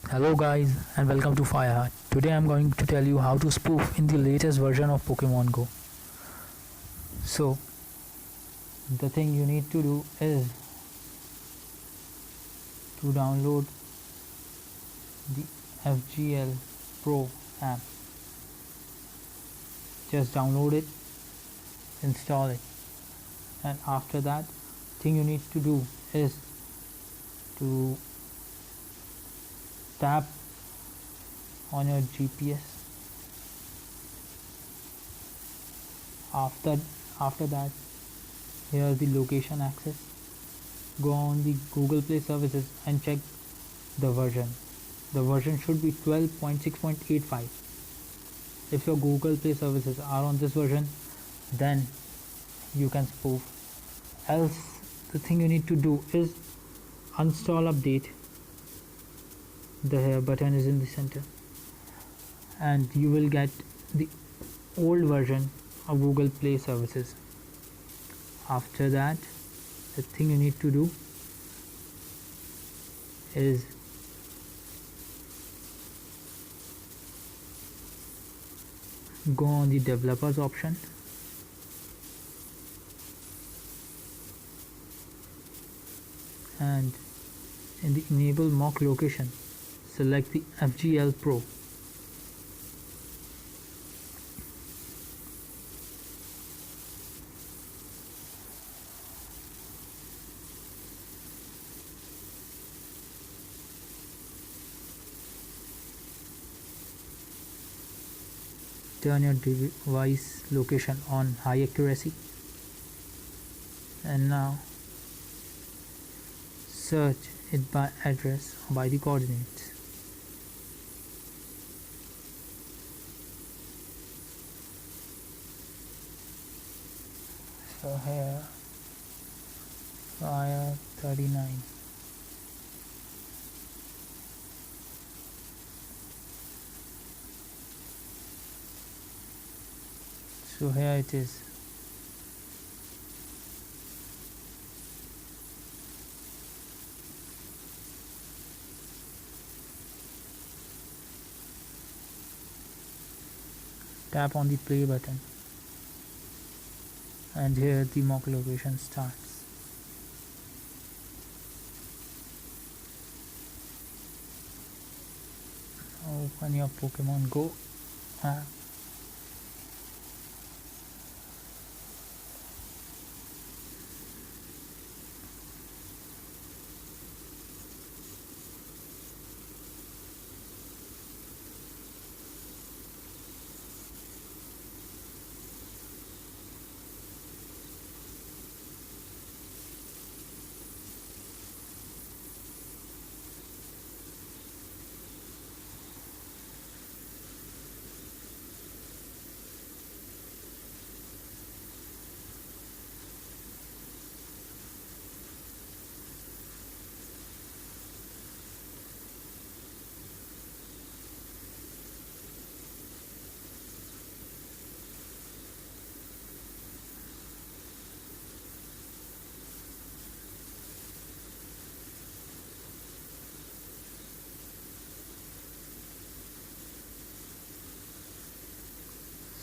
Hello guys and welcome to Fireheart. Today I'm going to tell you how to spoof in the latest version of Pokemon Go. So the thing you need to do is to download the FGL Pro app. Just download it, install it, and after that thing you need to do is to tap on your GPS. After that, here is the location access. Go on the Google Play services and check the version. The version should be 12.6.85. If your Google Play services are on this version, then you can spoof. Else, the thing you need to do is uninstall update. The button is in the center, and you will get the old version of Google Play services. After that, the thing you need to do is go on the developers option and in the enable mock location select the FGL Pro. Turn your device location on high accuracy, and now search it by address or by the coordinates. So here fire 39. So here it is. Tap on the play button, and here the mock location starts. Open your Pokemon Go app.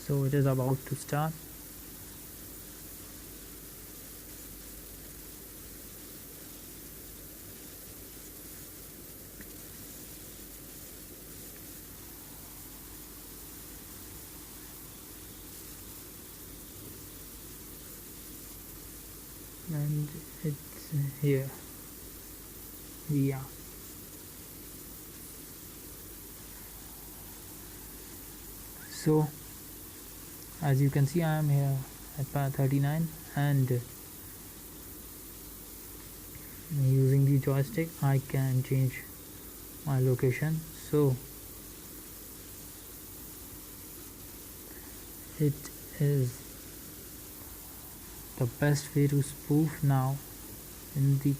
So it is about to start. And it's here. Yeah. So as you can see, I am here at path 39, and using the joystick I can change my location. So it is the best way to spoof now in the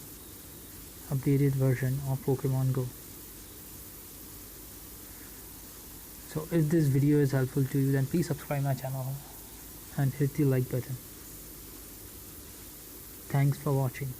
updated version of Pokemon Go. So if this video is helpful to you, then please subscribe my channel and hit the like button. Thanks for watching.